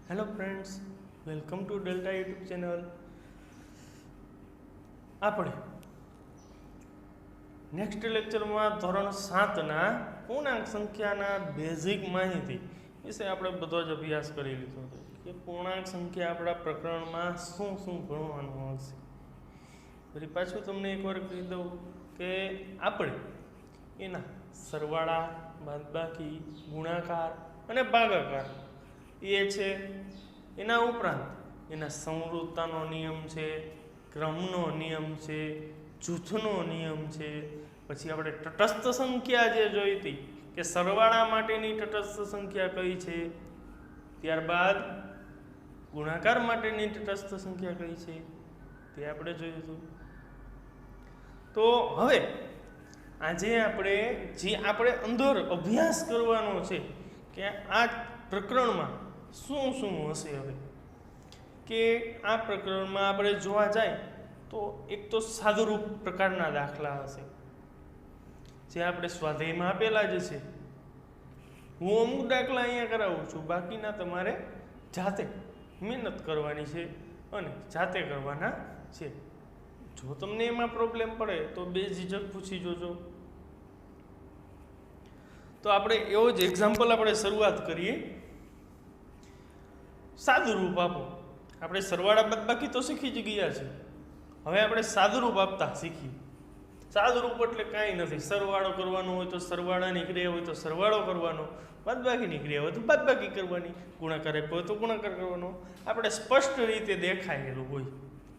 Hello friends, welcome to delta YouTube channel. આપણે next લેક્ચરમાં ધોરણ 7ના પૂર્ણાંક સંખ્યાના બેઝિક માહિતી વિશે આપણે બધો જ અભ્યાસ કરી લીધો છે કે પૂર્ણાંક સંખ્યા આપણા પ્રકરણમાં શું શું ભણવાનું આવશે. ફરી પાછું તમને એકવાર કહી દઉં કે આપણે એના સરવાળા, બાદબાકી, ગુણાકાર અને ભાગાકાર એ છે. એના ઉપરાંત એના સંવૃત્તાનો નિયમ છે, ક્રમનો નિયમ છે, જૂથનો નિયમ છે. પછી આપણે તટસ્થ સંખ્યા જે જોઈ હતી કે સરવાળા માટેની તટસ્થ સંખ્યા કઈ છે, ત્યારબાદ ગુણાકાર માટેની તટસ્થ સંખ્યા કઈ છે તે આપણે જોયું હતું. તો હવે આજે આપણે અંદર અભ્યાસ કરવાનો છે કે આ પ્રકરણમાં શું શું હશે. હવે કે આ પ્રકરણમાં આપણે જોવા જાય તો એક તો સાદુરૂપ પ્રકારના દાખલા હશે જે આપણે સ્વાધ્યાયમાં આપેલા જ છે. હું અમુક દાખલા અહીંયા કરાવું છું, બાકીના તમારે જાતે મહેનત કરવાની છે અને જાતે કરવાના છે. જો તમને એમાં પ્રોબ્લેમ પડે તો બેઝિઝક પૂછી જોજો. તો આપણે એવો જ એક્ઝામ્પલ આપણે શરૂઆત કરીએ. સાદુરૂપ આપો. આપણે સરવાળા બાદબાકી તો શીખી જ ગયા છે, હવે આપણે સાદુરૂપ આપતા શીખીએ. સાદુરૂપ એટલે કાંઈ નથી, સરવાળો કરવાનો હોય તો સરવાળાની ક્રિયા હોય તો સરવાળો કરવાનો, બાદબાકીની ક્રિયા હોય તો બાદબાકી કરવાની, ગુણાકાર આપ્યો હોય તો ગુણાકાર કરવાનો. આપણે સ્પષ્ટ રીતે દેખાયેલું હોય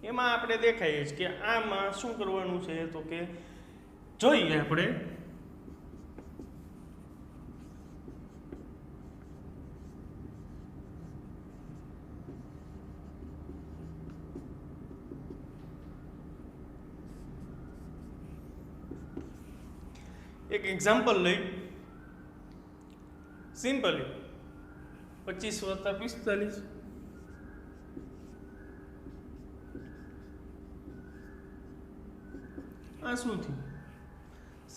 એમાં આપણે દેખાઈએ જ કે આમાં શું કરવાનું છે. તો કે જોઈએ આપણે એક એક્ઝામ્પલ લઈ. સિમ્પલી 25 + 45 આ શું થયું?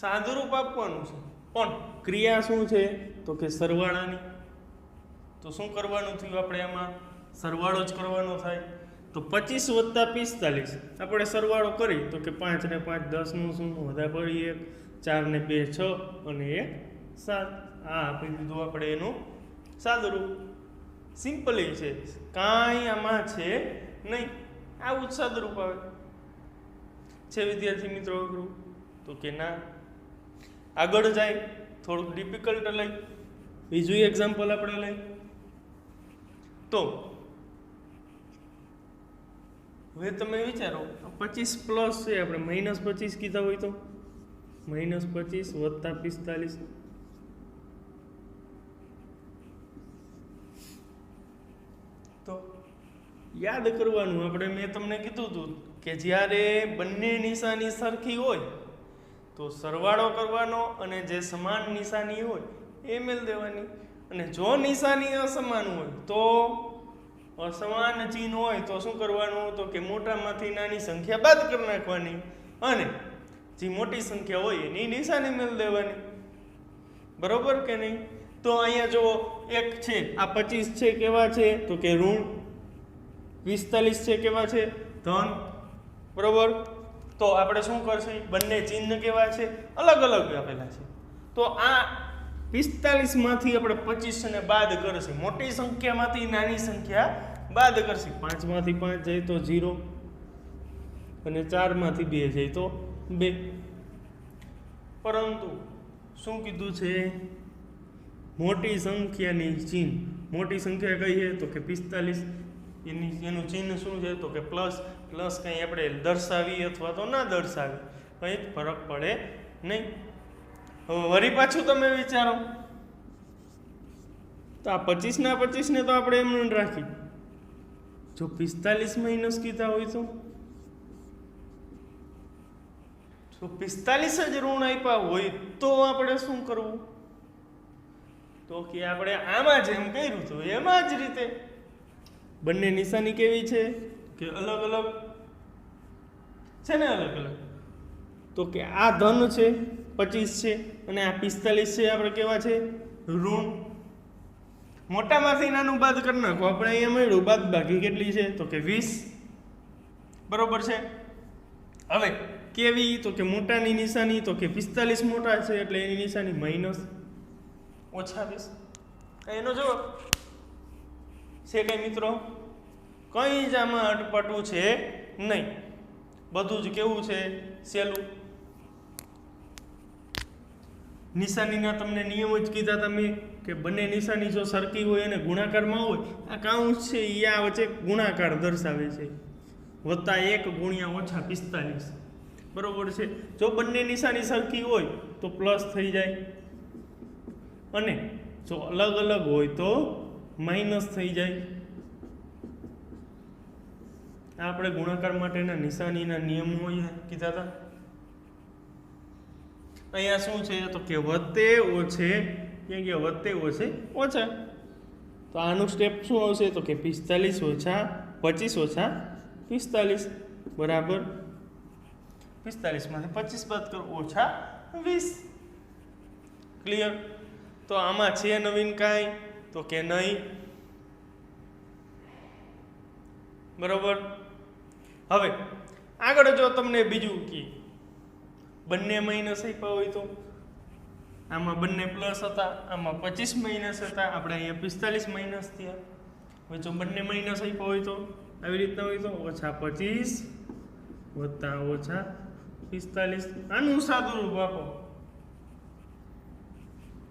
સાદુરૂપ આપવાનું છે પણ ક્રિયા શું છે તો કે સરવાળાની. તો શું કરવાનું થયું? આપણે આમાં સરવાળો જ કરવાનો થાય. તો 25 + 45 આપણે સરવાળો કરી તો કે 5 ને 5 10 નું શું વધારે પડી 1, 4 ને 2 6 અને 1 7. આ આપી દીધું આપણે એનું સાદુરૂપ. સિમ્પલી છે, કાંઈ આમાં છે નહીં. આવું જ સાદુરૂપ આવે છે વિદ્યાર્થી મિત્રો. અઘરું તો કે ના. આગળ જાય થોડુંક ડિફિકલ્ટ લઈ. બીજું એક્ઝામ્પલ આપણે લઈ. તો હવે તમે વિચારો 25 પ્લસ છે, આપણે -25 કીધા હોય તો -25 + 45. તો યાદ કરવાનું આપણે. મેં તમને કીધું હતું કે જ્યારે બંને નિશાની સરખી હોય તો સરવાળો કરવાનો અને જે સમાન નિશાની હોય એ મેળ દેવાની. અને જો નિશાની અસમાન હોય તો અસમાન ચિહ્ન હોય તો શું કરવાનું? તો કે મોટામાંથી નાની સંખ્યા બાદ કરી નાખવાની અને જે મોટી સંખ્યા હોય એની નિશાની મેળ દેવાની. બરોબર કે નહીં? તો અહીંયા જો એક છે, આ 25 છે કેવા છે તો કે ઋણ, 45 છે કેવા છે ધન. બરોબર? તો આપણે શું કરશે? બંને ચિહ્ન કેવા છે? અલગ અલગ આપેલા છે. તો આ 45 માંથી આપણે 25 ને બાદ કરશે, મોટી સંખ્યામાંથી નાની સંખ્યા બાદ કરશે. 5 માંથી 5 જાય તો 0 અને 4 માંથી 2 જાય તો 2. પરંતુ શું કીધું છે? મોટી સંખ્યાની ચિહ્ન. મોટી સંખ્યા કઈ છે તો કે 45. એનું ચિહ્ન શું છે તો કે પ્લસ. પ્લસ કંઈ આપણે દર્શાવી અથવા તો ના દર્શાવી કંઈ ફરક પડે નહીં. હવે વળી પાછું તમે વિચારો તો આ 25 ના 25 ને તો આપણે એમને રાખી. જો 45 માઇનસ કીધા હોય તો 45 જ ઋણ આપ્યા હોય તો આપણે શું કરવું? તો કે આપણે આમાં જેમ કર્યું હતું એમાં જ રીતે બંને નિશાની કેવી છે કે અલગ અલગ છે ને, અલગ અલગ. તો કે આ ધન છે 25 છે અને આ 45 છે આપણે કેવા છે? ઋણ. મોટામાંથી નાનું બાદ કરી નાખો. આપણે અહીંયા મળ્યું બાદ બાકી કેટલી છે તો કે 20, બરોબર છે. હવે કેવી તો કે મોટાની નિશાની તો કે 45 મોટા છે એટલે એની નિશાની માઇનસ -20. એનો જવાબ છે કઈ મિત્રો? કંઈ જ આમાં અટપટું છે નહીં, બધું જ કેવું છે સહેલું. નિશાનીના તમને નિયમ જ કીધા તમે કે બંને નિશાની જો સરખી હોય અને ગુણાકારમાં હોય, આ કાઉન્સ છે એ આ વચ્ચે ગુણાકાર દર્શાવે છે, +1 ગુણ્યા -45, બરોબર છે. જો બંને નિશાની સરખી હોય તો પ્લસ થઈ જાય અને જો અલગ અલગ હોય તો માઇનસ થઈ જાય. આ આપણે ગુણાકાર માટેના નિશાનીના નિયમો કીધા હતા. અહીંયા શું છે તો કે વત્તે ઓછે, ક્યાં ગયા વત્તે ઓછે ઓછા, તો આનું સ્ટેપ શું આવશે તો કે 45 ઓછા 25 ઓછા 45 બરાબર 45 માંથી 25 બાદ કરો ઓછા 20. ક્લિયર? તો આમાં છે નવીન કાંઈ તો કે નહીં, બરોબર. હવે આગળ જો તમને બીજું કે બંને માઇનસ આપ્યા હોય તો આમાં બંને પ્લસ હતા, આમાં 25 માઇનસ હતા, આપણે અહીંયા 45 માઇનસ થયા. હવે જો બંને માઇનસ આપ્યા હોય તો આવી રીતના હોય તો -25 વત્તા -45. આનું સાદું રૂપ આપો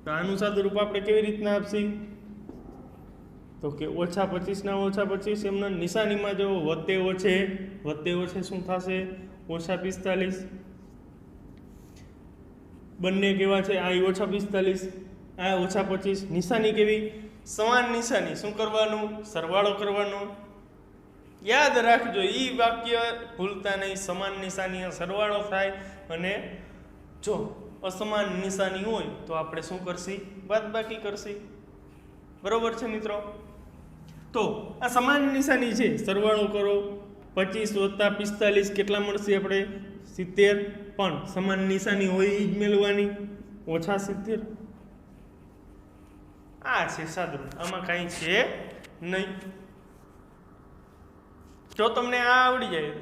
તો આનું સાદું રૂપ આપણે કેવી રીતના આપશી તો કે -25 ના -25 એમના નિશાનીમાં જો વત્તે ઓછે શું થશે -45. બંને કેવા છે? આ -45 આ -25. નિશાની કેવી? સમાન નિશાની. શું કરવાનું? સરવાળો કરવાનો. યાદ રાખજો, એ વાક્ય ભૂલતા નહીં. સમાન નિશાની સરવાળો થાય અને જો અસમાન નિશાની હોય તો આપણે શું કરશી? બાદબાકી કરશી. બરોબર છે મિત્રો? તો આ સમાન નિશાની છે, સરવાળો કરો 25 વત્તા 45 કેટલા મળશે આપણે? 70. પણ સમાન નિશાની હોય એ જ મેળવવાની, -70. આ છે સાદું, આમાં કાંઈ છે નહીં. જો તમને આ આવડી જાય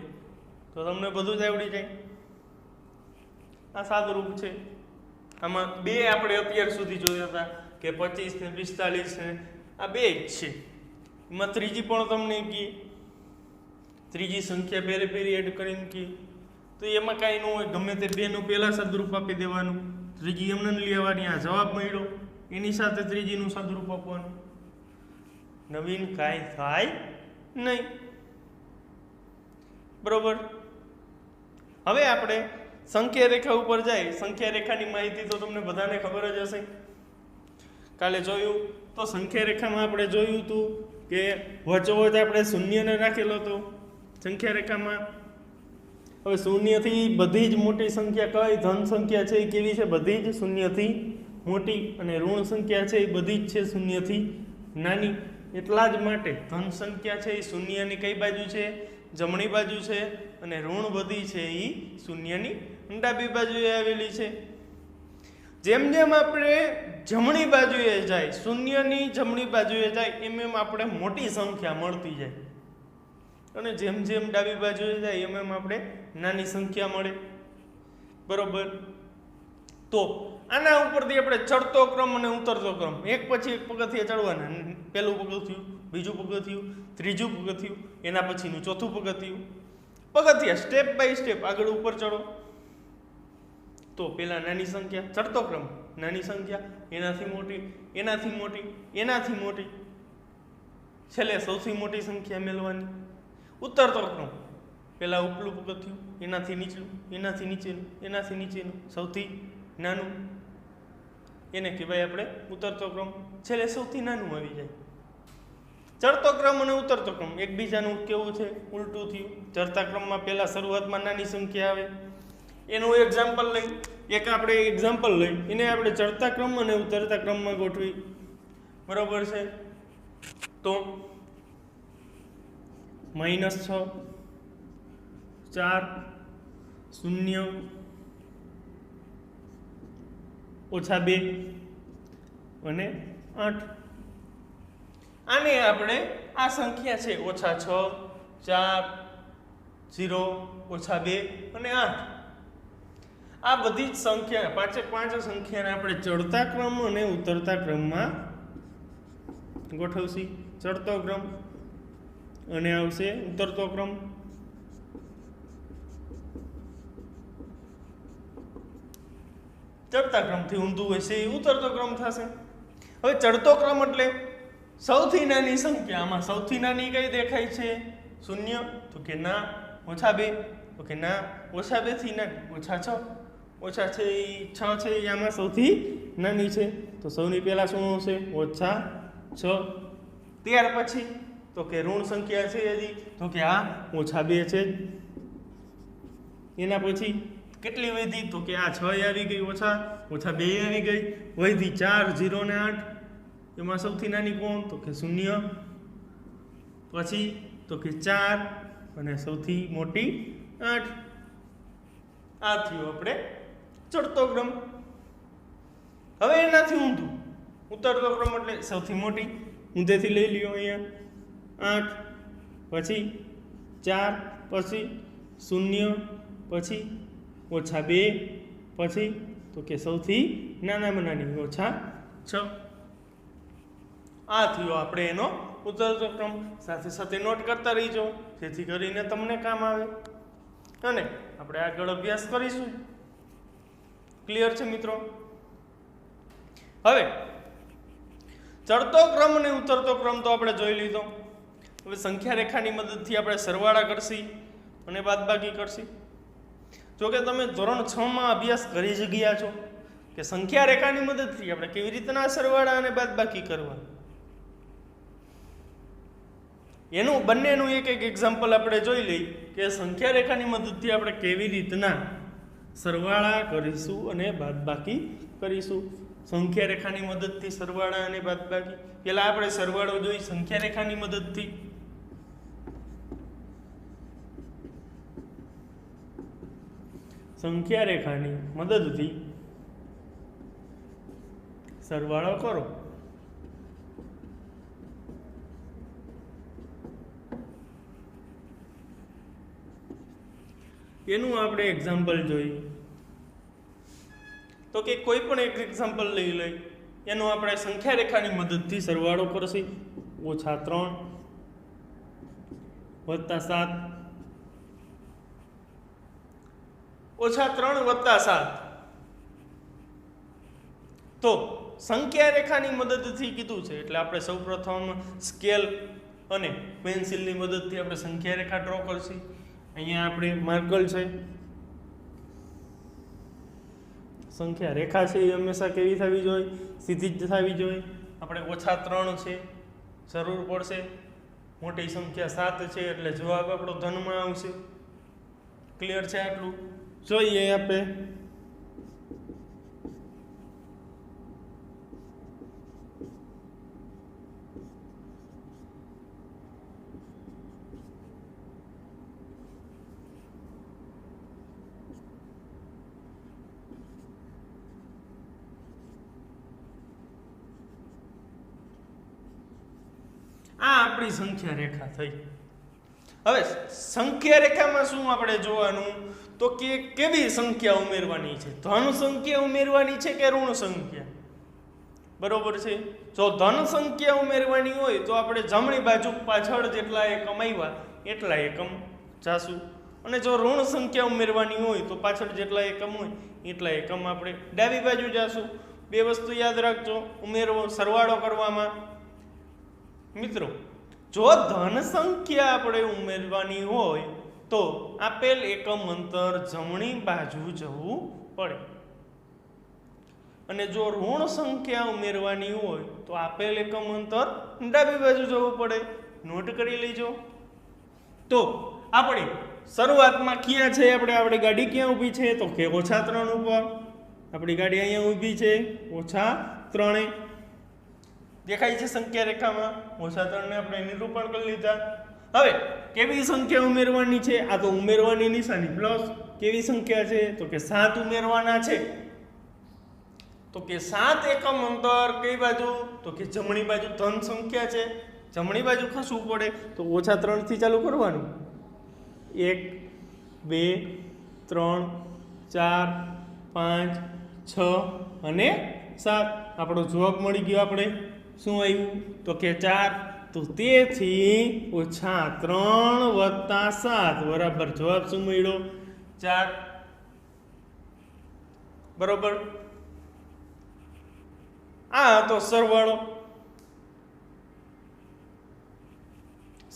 તો તમને બધું જ આવડી જાય. આ સાદું રૂપ છે. આમાં બે આપણે અત્યાર સુધી જોયા હતા કે 25 ને 45 ને આ બે જ છે. એમાં ત્રીજી પણ તમને કી, ત્રીજી સંખ્યા ફેરે ફેરી એડ કરીને કી, તો એમાં કાંઈ ન હોય, ગમે તે બેનું પહેલાં સાદુરૂપ આપી દેવાનું, ત્રીજી એમને લેવાની. આ જવાબ મળ્યો એની સાથે ત્રીજીનું સાદુરૂપ આપવાનું, નવીન કાંઈ થાય નહીં. બરોબર. હવે આપણે સંખ્યા રેખા ઉપર જાય. સંખ્યા રેખાની માહિતી તો તમને બધાને ખબર જ હશે, કાલે જોયું. તો સંખ્યા રેખામાં આપણે જોયું હતું કે વચ્ચોવચ આપણે શૂન્યને રાખેલો હતો સંખ્યા રેખામાં. હવે શૂન્યથી બધી જ મોટી સંખ્યા કઈ? ધન સંખ્યા છે એ કેવી છે? બધી જ શૂન્યથી મોટી, અને ઋણ સંખ્યા છે એ બધી જ છે શૂન્યથી નાની. એટલા જ માટે ધન સંખ્યા છે એ શૂન્યની કઈ બાજુ છે? જમણી બાજુ છે, અને ઋણ બધી છે એ શૂન્યની ડાબી બાજુએ આવેલી છે. જેમ જેમ આપણે જમણી બાજુએ જાય, શૂન્યની જમણી બાજુએ જાય, એમ એમ આપણે મોટી સંખ્યા મળતી જાય, અને જેમ જેમ ડાબી બાજુએ જાય એમ એમ આપણે નાની સંખ્યા મળે. બરોબર. તો આના ઉપરથી આપણે ચડતો ક્રમ અને ઉતરતો ક્રમ એક પછી એક પગથિયા ચડવાના. પહેલું પગથિયું, બીજું પગથિયું, ત્રીજું પગથિયું, એના પછીનું ચોથું પગથિયું. પગથિયા સ્ટેપ બાય સ્ટેપ આગળ ઉપર ચડો. તો પેલા નાની સંખ્યા, ચડતો ક્રમ, નાની સંખ્યા, એનાથી મોટી, એનાથી મોટી, એનાથી મોટી, છેલ્લે સૌથી મોટી સંખ્યા મેળવવાની. ઉતરતો ક્રમ, પેલા ઉપલું પગથિયું, એનાથી નીચલું, એનાથી નીચેનું, એનાથી નીચેનું, સૌથી નાનું, એને કહેવાય આપણે ઉતરતો ક્રમ. છેલ્લે સૌથી નાનું આવી જાય. ચડતો ક્રમ અને ઉતરતો ક્રમ એકબીજાનું કેવું છે? ઉલટું થયું. ચડતા ક્રમમાં પહેલા શરૂઆતમાં નાની સંખ્યા આવે. એનું એક્ઝામ્પલ લઈ, એક આપણે એક્ઝામ્પલ લઈ એને આપણે ચડતા ક્રમ અને ઉતરતા ક્રમમાં ગોઠવી. બરોબર છે? તો -6, 4, 0, -2 અને 8. આને આપણે આ સંખ્યા છે -6, 4, 0, -2 અને 8 આ બધી જ સંખ્યા પાંચે પાંચ સંખ્યાને આપણે ચડતા ક્રમ અને ઉતરતા ક્રમમાં ગોઠવશી. ચડતો ક્રમ અને આવશે ઉતરતો ક્રમ. ચડતા ક્રમથી ઊંધું હશે એ ઉતરતો ક્રમ થશે. હવે ચડતો ક્રમ એટલે સૌથી નાની સંખ્યા. આમાં સૌથી નાની કઈ દેખાય છે? 0. તો કે ના. -2. તો કે ના. -2 થી નાની -6. ઓછા છે એ 6 છે એ આમાં સૌથી નાની છે. તો સૌની પહેલા શું આવશે? -6. ત્યાર પછી તો કે ઋણ સંખ્યા છે હજી. તો કે આ -2 છે. એના પછી કેટલી વધી? તો કે આ 6 આવી ગઈ, -2 આવી ગઈ, વધી 4, 0 ને 8. એમાં સૌથી નાની કોણ? તો કે 0. પછી તો કે 4 અને સૌથી મોટી 8. આ થયું આપણે ચડતો ક્રમ. હવે એનાથી ઊંધું ઉતરતો ક્રમ એટલે સૌથી મોટી ઊંધેથી લઈ લ્યો અહીંયા 8, પછી 4, પછી 0, પછી -2, પછી તો કે સૌથી નાનામાં નાની -6. આ થયો આપણે એનો ઉતરતો ક્રમ. સાથે સાથે નોટ કરતા રહીજો જેથી કરીને તમને કામ આવે અને આપણે આગળ અભ્યાસ કરીશું. ક્લિયર છે મિત્રો? હવે ચડતો ક્રમ અને ઉતરતો ક્રમ તો આપણે જોઈ લીધો. હવે સંખ્યા રેખાની મદદથી આપણે સરવાળા કરશી અને બાદબાકી કરશી. જો કે તમે ધોરણ 6 માં અભ્યાસ કરી જ ગયા છો કે સંખ્યા રેખાની મદદથી આપણે કેવી રીતના સરવાળા અને બાદબાકી કરવા. એનું બંનેનું એક એક એક્ઝામ્પલ આપણે જોઈ લઈ કે સંખ્યા રેખાની મદદથી આપણે કેવી રીતના સરવાળા કરીશું અને બાદબાકી કરીશું. સંખ્યા રેખાની મદદથી સરવાળા અને બાદબાકી. પહેલા આપણે સરવાળો જોઈ સંખ્યા રેખાની મદદથી. સંખ્યા રેખાની મદદથી સરવાળો કરો. એનું આપણે એક્ઝામ્પલ જોઈએ તો કે કોઈ પણ એક એક્ઝામ્પલ લઈ લઈ. એનો આપણે સંખ્યા રેખાની મદદથી સરવાળો કરશી. -3 + 7 -3 + 7. તો સંખ્યા રેખાની મદદથી કીધું છે એટલે આપણે સૌપ્રથમ સ્કેલ અને પેન્સિલની મદદથી આપણે સંખ્યા રેખા ડ્રો કરશી. અહીંયા આપણે માર્કર છે. સંખ્યા રેખા છે એ હંમેશા કેવી થવી જોઈએ? સીધી જ થવી જોઈએ. આપણે -3 છે જરૂર પડશે. મોટી સંખ્યા 7 છે એટલે જવાબ આપણો ધનમાં આવશે. ક્લિયર છે? આટલું જોઈએ આપણે. આ આપણી સંખ્યા રેખા થઈ. હવે સંખ્યા રેખામાં શું આપણે જોવાનું? તો કે કેવી સંખ્યા ઉમેરવાની છે? ધન સંખ્યા ઉમેરવાની છે કે ઋણ સંખ્યા? બરોબર છે. જો ધન સંખ્યા ઉમેરવાની હોય તો આપણે જમણી બાજુ પાછળ જેટલા એકમ આવ્યા એટલા એકમ જાશું, અને જો ઋણ સંખ્યા ઉમેરવાની હોય તો પાછળ જેટલા એકમ હોય એટલા એકમ આપણે ડાબી બાજુ જાશું. બે વસ્તુ યાદ રાખજો ઉમેરવો સરવાળો કરવામાં. મિત્રો જો ધન સંખ્યા આપણે ઉમેરવાની હોય તો આપેલ એકમ અંતર જમણી બાજુ જવું પડે, અને જો ઋણ સંખ્યા ઉમેરવાની હોય તો આપેલ એકમ અંતર ડાબી બાજુ જવું પડે. નોટ કરી લેજો. તો આપણે શરૂઆતમાં ક્યાં છે? આપણી ગાડી ક્યાં ઊભી છે? તો કે -3 ઉપર. આપણી ગાડી અહીંયા ઊભી છે -3. દેખાય છે સંખ્યા રેખામાં? -3 ને આપણે નિરૂપણ કરી લીધા. હવે કેવી સંખ્યા ઉમેરવાની છે? આ તો ઉમેરવાની નિશાની પ્લસ. કેવી સંખ્યા છે? તો કે 7 ઉમેરવાના છે. તો કે 7 એકમ અંતર કઈ બાજુ? તો કે જમણી બાજુ ધન સંખ્યા છે જમણી બાજુ ખસવું પડે તો -3 થી ચાલુ કરવાનું. 1 2 3 4 5 6 અને 7. આપણો જવાબ મળી ગયો. આપણે શું આવ્યું તો કે 4. તો તેથી -3 + 7 બરાબર જવાબ શું મળ્યો 4. બરોબર. આ તો સરવાળો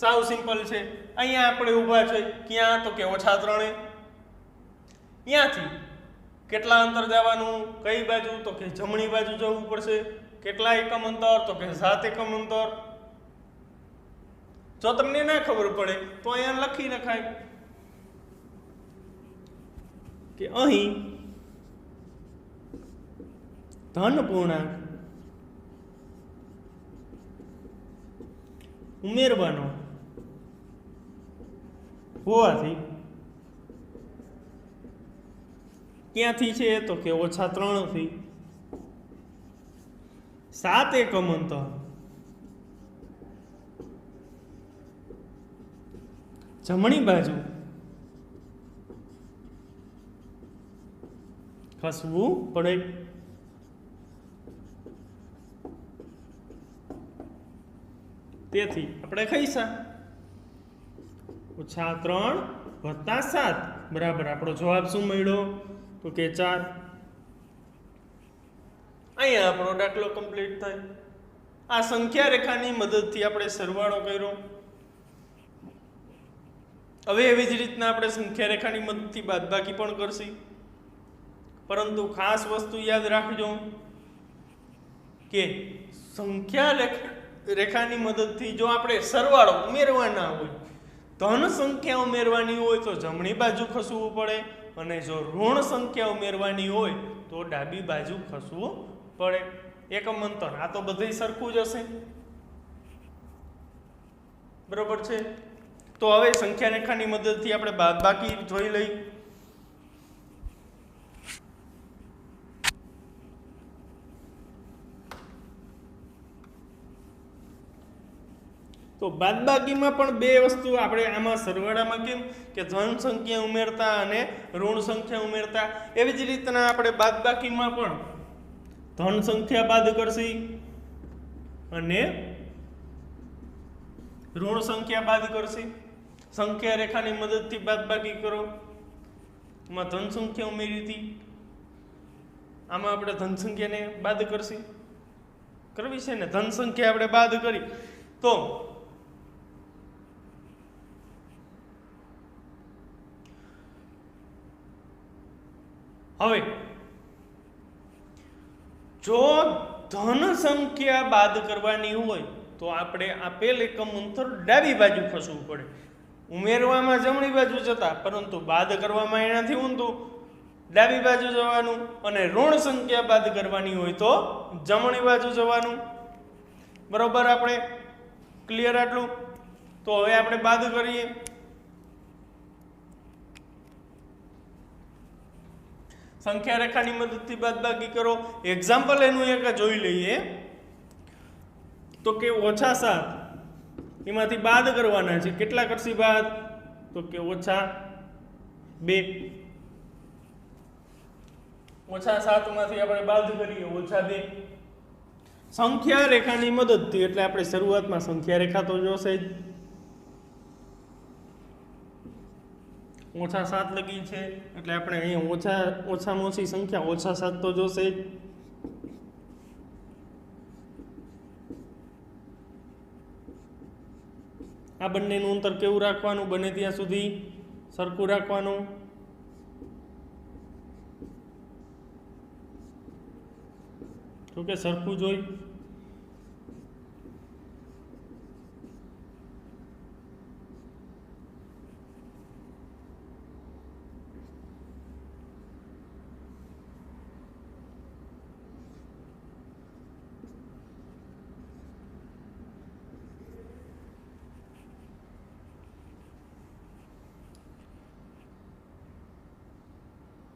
સાવ સિમ્પલ છે. અહીંયા આપણે ઊભા છે ક્યાં તો કે -3. ત્યાંથી કેટલા અંતર જવાનું, કઈ બાજુ તો કે જમણી બાજુ જવું પડશે. કેટલા એકમ અંતર તો કે 7 એકમ અંતર. જો તમને ના ખબર પડે તો અહીંયા લખી નખાય કે અહીં ધન પૂર્ણાંક ઉમેરવાનો હોવાથી ક્યાંથી છે તો કે -3 થી 7 એકમ અંતર જમણી બાજુ ખસવું પડે. તેથી આપણે કહીશા -3 + 7 બરાબર આપણો જવાબ શું મળ્યો તો કે 4. અહીંયા આપણો દાખલો કમ્પ્લીટ થાય. આ સંખ્યા રેખાની મદદથી આપણે સરવાળો કર્યો. હવે એવી જ રીતના આપણે સંખ્યા રેખાની મદદથી બાદબાકી પણ કરશી. પરંતુ ખાસ વસ્તુ યાદ રાખજો કે સંખ્યા રેખાની મદદથી જો આપણે સરવાળો ઉમેરવાના હોય, ધન સંખ્યા ઉમેરવાની હોય તો જમણી બાજુ ખસવું પડે, અને જો ઋણ સંખ્યા ઉમેરવાની હોય તો ડાબી બાજુ ખસવું પડે. એકમ અંતર આ તો બધું સરખું જ હશે. બરોબર છે. તો હવે સંખ્યા રેખાની મદદથી આપણે બાદબાકી જોઈ લઈ. તો બાદબાકીમાં પણ બે વસ્તુ આપણે આમાં સરવાળામાં કેમ કે ધન સંખ્યા ઉમેરતા અને ઋણ સંખ્યા ઉમેરતા, એવી જ રીતના આપણે બાદબાકીમાં પણ ધન સંખ્યા બાદ કરશી અને ઋણ સંખ્યા બાદ કરશી. સંખ્યા રેખાની મદદથી બાદબાકી કરો. આમાં ધન સંખ્યા ઉમેરી હતી, આમાં આપણે ધન સંખ્યાને બાદ કરશી. કરવી છે ને, ધન સંખ્યા આપણે બાદ કરી તો હવે જો ધન સંખ્યા બાદ કરવાની હોય તો આપણે આપેલ એકમ અંતર ડાબી બાજુ ખસવું પડે. ઉમેરવામાં જમણી બાજુ જતા, પરંતુ બાદ કરવામાં એનાથી ઊંધું ડાબી બાજુ જવાનું, અને ઋણ સંખ્યા બાદ કરવાની હોય તો જમણી બાજુ જવાનું. બરોબર, આપણે ક્લિયર આટલું? તો હવે આપણે બાદ કરીએ. સંખ્યા રેખાની મદદથી બાદબાકી કરો. એક્ઝામ્પલ એનું એક જોઈ લઈએ. તો કે -7 એમાંથી બાદ કરવાના છે. કેટલા કરશી બાદ? તો કે -2. -7 માંથી આપણે બાદ કરીએ -2. સંખ્યા રેખાની મદદથી, એટલે આપણે શરૂઆતમાં સંખ્યા રેખા તો જોશે જ. -7 લગી છે એટલે આપણે અહીંયા ઓછામાં ઓછી સંખ્યા -7 તો જોશે જ. આ બંનેનું અંતર કેવું રાખવાનું? બને ત્યાં સુધી સરખું રાખવાનું. તો કે સરખું જોઈ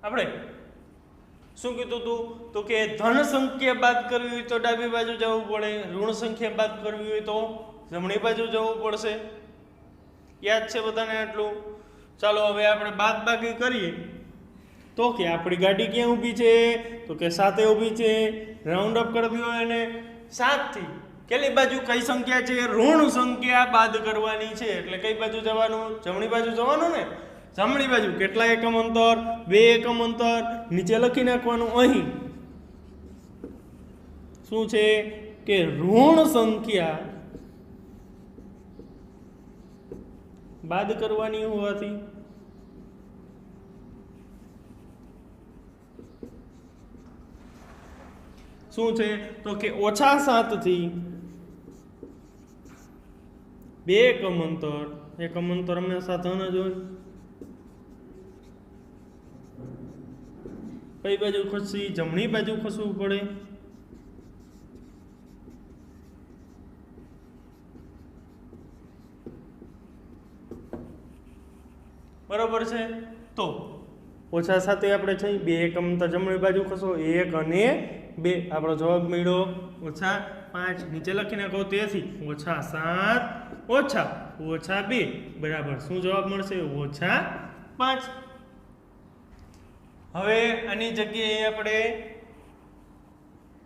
આપણે શું કીધું હતું? તો કે ધન સંખ્યા બાદ કરવી હોય તો ડાબી બાજુ જવું પડે, ઋણ સંખ્યા બાદ કરવી હોય તો જમણી બાજુ જવું પડશે. યાદ છે બધાને આટલું? ચાલો હવે આપણે બાદબાકી કરીએ તો કે આપણી ગાડી ક્યાં ઊભી છે? તો કે 7 ઊભી છે. રાઉન્ડ અપ કરી દો એને 7 થી. કેટલી બાજુ કઈ સંખ્યા છે? ઋણ સંખ્યા બાદ કરવાની છે. એટલે કઈ બાજુ જવાનું? જમણી બાજુ જવાનું ને. જમણી બાજુ કેટલા એકમ અંતર? 2 એકમ અંતર. નીચે લખી નાખવાનું. અહીં શું છે કે ઋણ સંખ્યા બાદ કરવાની હોવાથી શું છે તો કે -7 થી 2 એકમ અંતર. એકમ અંતર હંમેશા ધન જ હોય. કઈ બાજુ ખસી? જમણી બાજુ ખસવું પડે. બરોબર છે. તો -7 આપણે છે 2 એકમ અંતર જમણી બાજુ ખસો. 1 અને 2 આપણો જવાબ મળ્યો -5. નીચે લખી નાખો. તેથી -7 -2 બરાબર શું જવાબ મળશે? -5. હવે આની જગ્યાએ આપણે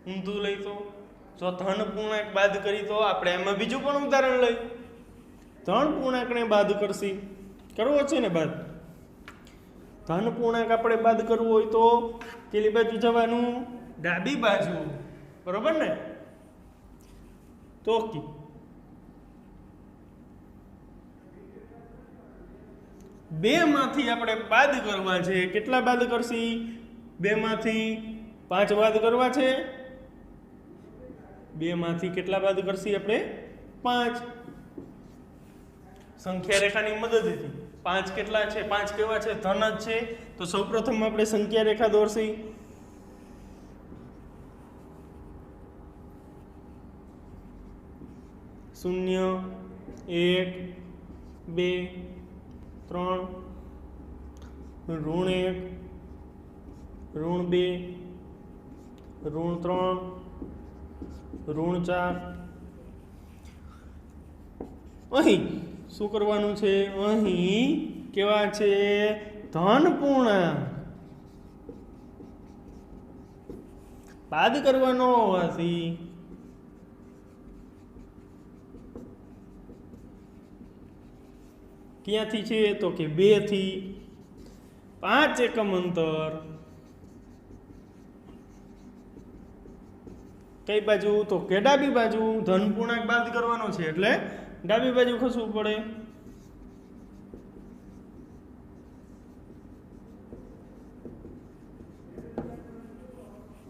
ઊંધું લઈ તો જો ધન પૂર્ણાંક બાદ કરી તો આપણે એમાં બીજું પણ ઉદાહરણ લઈ. ધન પૂર્ણાંકને બાદ કરશી. કરવો છે ને બાદ? ધન પૂર્ણાંક આપણે બાદ કરવું હોય તો પેલી બાજુ જવાનું? ડાબી બાજુ. બરોબર ને? તો 2 માંથી આપણે બાદ કરવા છે. કેટલા બાદ કરશી? 2 માંથી 5 બાદ કરવા છે. 2 માંથી કેટલા બાદ કરશી આપણે? 5. સંખ્યા રેખાની મદદથી 5 કેટલા છે? 5 કેવા છે? ધન જ છે. તો સૌપ્રથમ આપણે સંખ્યા રેખા દોરશી. શૂન્ય 1 2 3 ઋણ 1 ઋણ 2 ઋણ 3 ઋણ 4. અહીં શું કરવાનું છે? અહીં કેવા છે? ધન પૂર્ણાંક બાદ કરવાનો હોવાથી ક્યાંથી છે? તો કે 2 થી 5 એકમ અંતર. કઈ બાજુ? તો કે ડાબી બાજુ. ધન પૂર્ણાંક બાદ કરવાનો છે એટલે ડાબી બાજુ ખસવું પડે.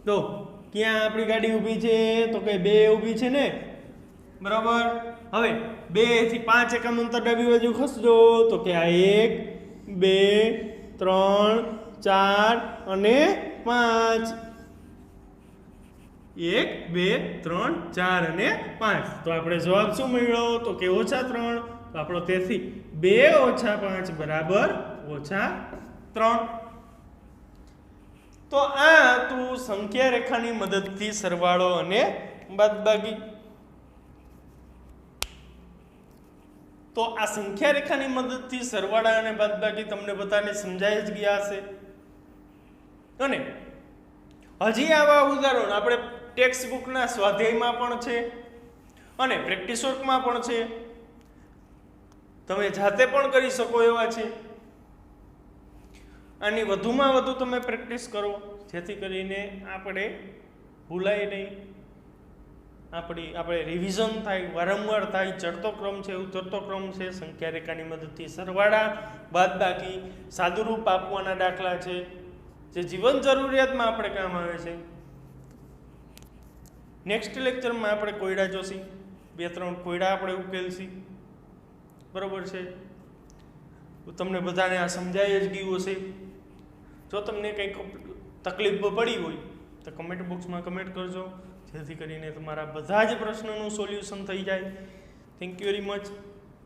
તો ક્યાં આપણી ગાડી ઊભી છે? તો કે 2 ઊભી છે ને. બરાબર. હવે 2 થી 5 એકમ અંતર ડાબી બાજુ ખસજો. તો કે આ 1 2 3 4 અને 5. 1 2 3 4 અને 5. તો આપણે જવાબ શું મળ્યો? તો કે -3. તો આપણો તેથી 2 - 5 બરાબર -3. તો આ તું સંખ્યા રેખાની મદદથી સરવાળો અને બાદબાકી. તો આ સંખ્યા રેખાની મદદથી સરવાળા અને બાદબાકી તમને બધાને સમજાઈ જ ગયા હશે. અને હજી આવા ઉદાહરણ આપણે ટેક્સ્ટ બુકના સ્વાધ્યાયમાં પણ છે અને પ્રેક્ટિસ વર્કમાં પણ છે. તમે જાતે પણ કરી શકો એવા છે. આની વધુમાં વધુ તમે પ્રેક્ટિસ કરો જેથી કરીને આપણે ભૂલાય નહીં. આપણે રિવિઝન થાય, વારંવાર થાય. ચડતો ક્રમ છે, ઉતરતો ક્રમ છે. સંખ્યા રેખાની મદદથી સરવાળા બાદબાકી સાદુરૂપ આપવાના દાખલા છે જે જીવન જરૂરિયાતમાં આપણે કામ આવે છે. નેક્સ્ટ લેક્ચરમાં આપણે કોયડા જોશી. 2-3 કોયડા આપણે ઉકેલશી. બરોબર છે? તમને બધાને આ સમજાય જ ગયું હશે. જો તમને કંઈક તકલીફ પડી હોય તો કમેન્ટ બોક્સમાં કમેન્ટ કરજો જેથી કરીને તમારા બધા જ પ્રશ્નોનું સોલ્યુશન થઈ જાય. Thank you very much.